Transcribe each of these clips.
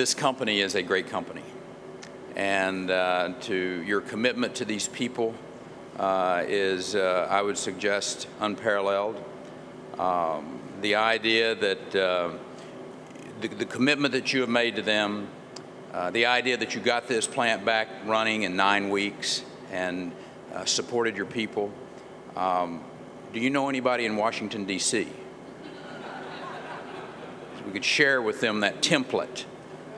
this company is a great company, and to your commitment to these people is, I would suggest, unparalleled. The idea that the commitment that you have made to them, the idea that you got this plant back running in 9 weeks and supported your people. Do you know anybody in Washington, D.C.? We could share with them that template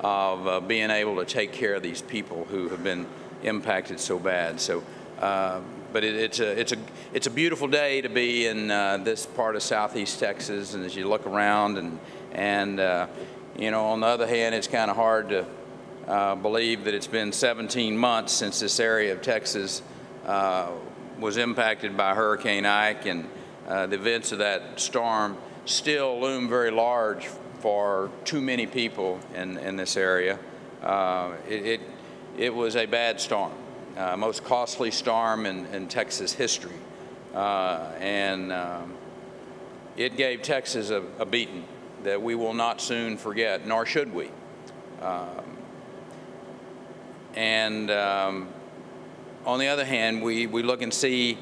of being able to take care of these people who have been impacted so bad. So, but it's a beautiful day to be in this part of Southeast Texas, and as you look around, and you know, on the other hand, it's kind of hard to believe that it's been 17 months since this area of Texas was impacted by Hurricane Ike, and the events of that storm still loom very large for too many people in this area. It was a bad storm, most costly storm in Texas history, and it gave Texas a beating that we will not soon forget, nor should we. On the other hand, we look and see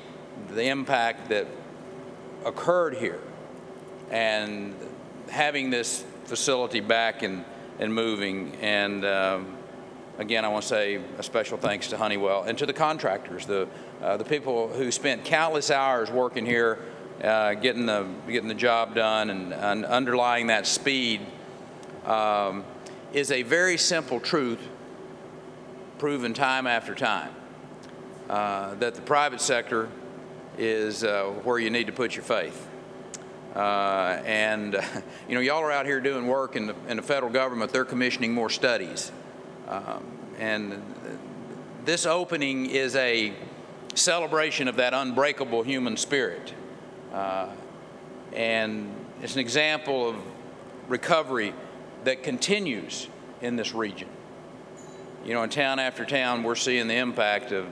the impact that occurred here, and having this facility back and moving. And again, I want to say a special thanks to Honeywell and to the contractors, the people who spent countless hours working here, getting the job done, and underlying that speed is a very simple truth, proven time after time, that the private sector is where you need to put your faith. You know, y'all are out here doing work in the federal government. They're commissioning more studies. And this opening is a celebration of that unbreakable human spirit. And it's an example of recovery that continues in this region. You know, in town after town, we're seeing the impact of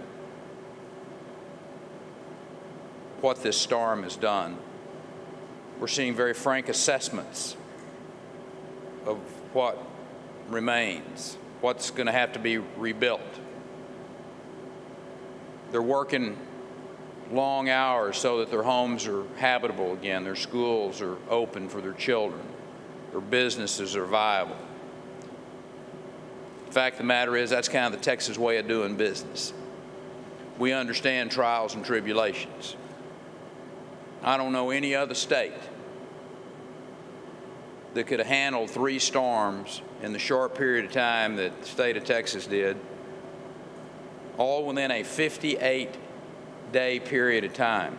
what this storm has done. We're seeing very frank assessments of what remains, what's going to have to be rebuilt. They're working long hours so that their homes are habitable again, their schools are open for their children, their businesses are viable. The fact of the matter is, that's kind of the Texas way of doing business. We understand trials and tribulations. I don't know any other state that could have handled 3 storms in the short period of time that the state of Texas did, all within a 58-day period of time.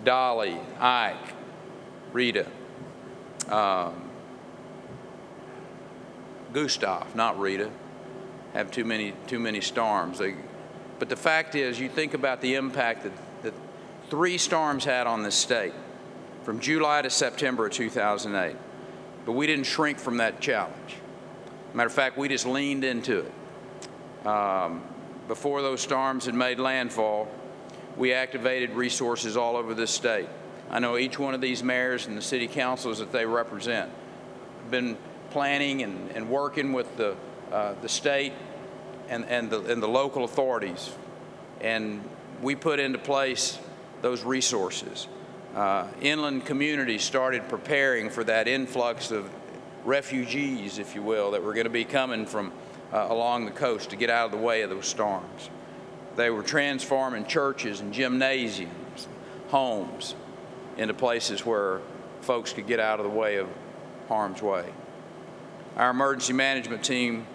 Dolly, Ike, Rita, Gustav, not Rita, have too many storms. But the fact is, you think about the impact that 3 storms had on this state from July to September of 2008. But we didn't shrink from that challenge. Matter of fact, we just leaned into it. Before those storms had made landfall, we activated resources all over this state. I know each one of these mayors and the city councils that they represent have been planning and working with the state and the local authorities, and we put into place those resources. Inland communities started preparing for that influx of refugees, if you will, that were going to be coming from along the coast to get out of the way of those storms. They were transforming churches and gymnasiums, homes, into places where folks could get out of the way of harm's way. Our emergency management team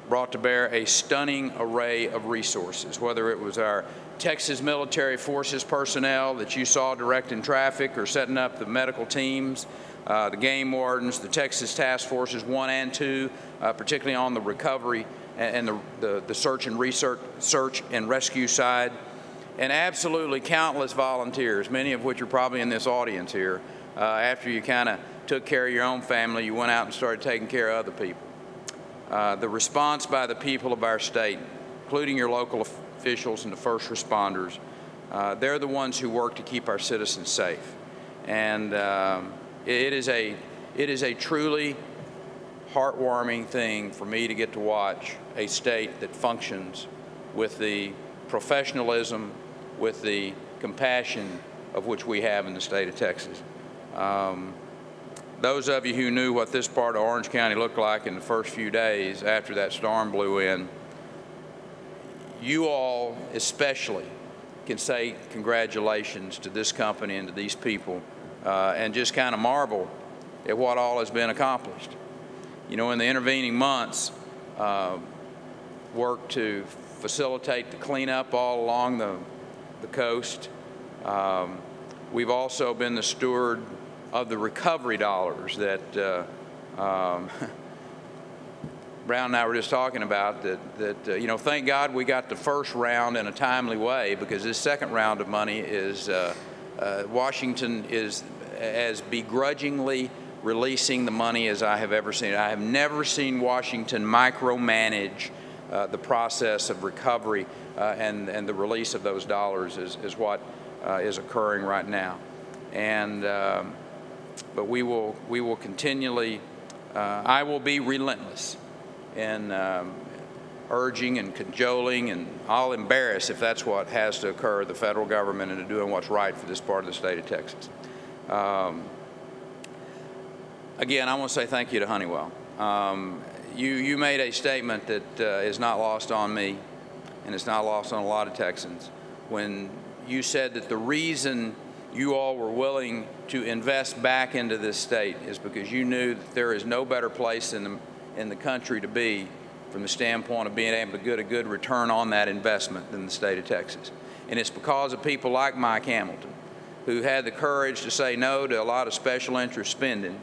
brought to bear a stunning array of resources, whether it was our Texas Military Forces personnel that you saw directing traffic or setting up the medical teams, the game wardens, the Texas Task Forces 1 and 2, particularly on the recovery and the search and rescue side, and absolutely countless volunteers, many of which are probably in this audience here. After you kind of took care of your own family, you went out and started taking care of other people. The response by the people of our state, including your local officials and the first responders, they're the ones who work to keep our citizens safe. And it is a truly heartwarming thing for me to get to watch a state that functions with the professionalism, with the compassion of which we have in the state of Texas. Those of you who knew what this part of Orange County looked like in the first few days after that storm blew in, you all especially can say congratulations to this company and to these people and just kind of marvel at what all has been accomplished. You know, in the intervening months, work to facilitate the cleanup all along the coast. We've also been the steward of the recovery dollars that Brown and I were just talking about, you know, thank God we got the first round in a timely way, because this second round of money is, Washington is as begrudgingly releasing the money as I have ever seen. I have never seen Washington micromanage the process of recovery and the release of those dollars is what is occurring right now. And but we will continually, I will be relentless in urging and cajoling, and I'll embarrass, if that's what has to occur, the federal government into doing what's right for this part of the state of Texas. Again, I want to say thank you to Honeywell. You made a statement that is not lost on me, and it's not lost on a lot of Texans, when you said that the reason you all were willing to invest back into this state is because you knew that there is no better place in the country to be from the standpoint of being able to get a good return on that investment than the state of Texas. And it's because of people like Mike Hamilton, who had the courage to say no to a lot of special interest spending,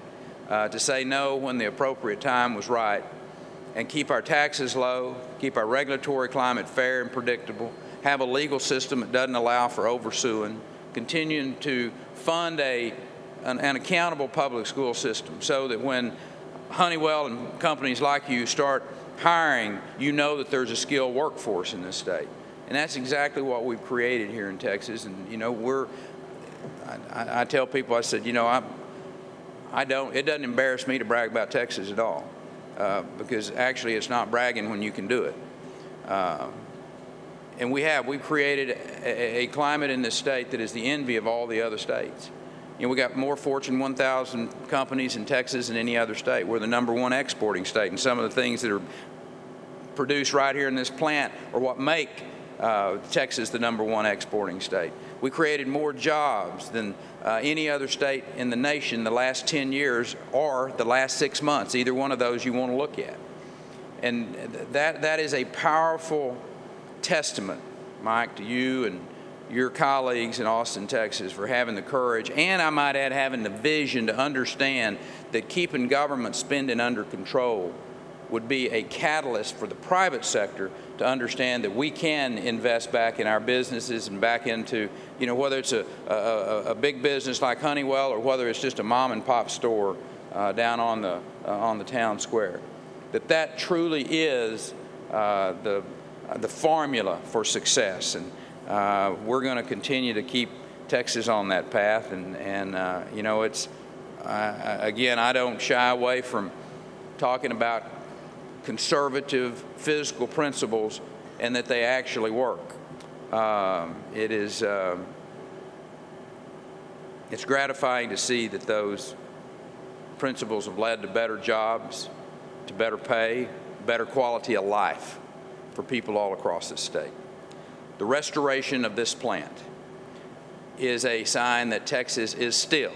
to say no when the appropriate time was right, and keep our taxes low, keep our regulatory climate fair and predictable, have a legal system that doesn't allow for oversuing, continuing to fund an accountable public school system so that when Honeywell and companies like you start hiring, you know that there's a skilled workforce in this state. And that's exactly what we've created here in Texas. And, you know, I tell people, I said, you know, it doesn't embarrass me to brag about Texas at all, because actually it's not bragging when you can do it. And we've created a climate in this state that is the envy of all the other states. You know, we got more Fortune 1000 companies in Texas than any other state. We're the #1 exporting state, and some of the things that are produced right here in this plant are what make Texas the #1 exporting state. We created more jobs than any other state in the nation the last 10 years or the last 6 months, either one of those you want to look at. And that is a powerful testament, Mike, to you and your colleagues in Austin, Texas, for having the courage, and I might add, having the vision to understand that keeping government spending under control would be a catalyst for the private sector to understand that we can invest back in our businesses and back into, you know, whether it's a big business like Honeywell or whether it's just a mom and pop store down on the town square. That truly is the formula for success, and we're going to continue to keep Texas on that path. And you know, again, I don't shy away from talking about conservative fiscal principles and that they actually work. It's gratifying to see that those principles have led to better jobs, to better pay, better quality of life for people all across this state. The restoration of this plant is a sign that Texas is still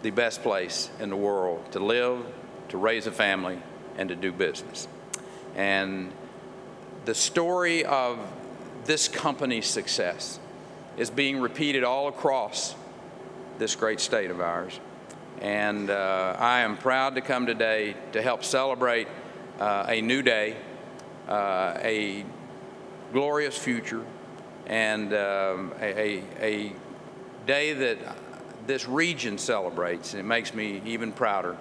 the best place in the world to live, to raise a family, and to do business. And the story of this company's success is being repeated all across this great state of ours. And I am proud to come today to help celebrate a new day, a glorious future, and a day that this region celebrates. And it makes me even prouder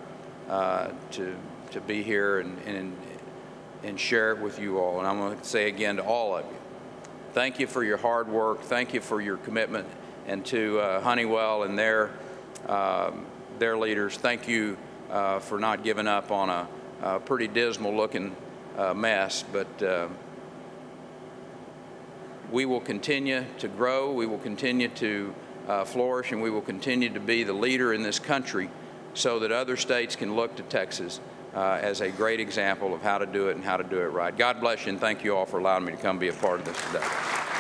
to be here and share it with you all. And I'm going to say again to all of you, thank you for your hard work, thank you for your commitment, and to Honeywell and their leaders, thank you for not giving up on a pretty dismal-looking mess. But we will continue to grow, we will continue to flourish, and we will continue to be the leader in this country so that other states can look to Texas as a great example of how to do it and how to do it right. God bless you, and thank you all for allowing me to come be a part of this today.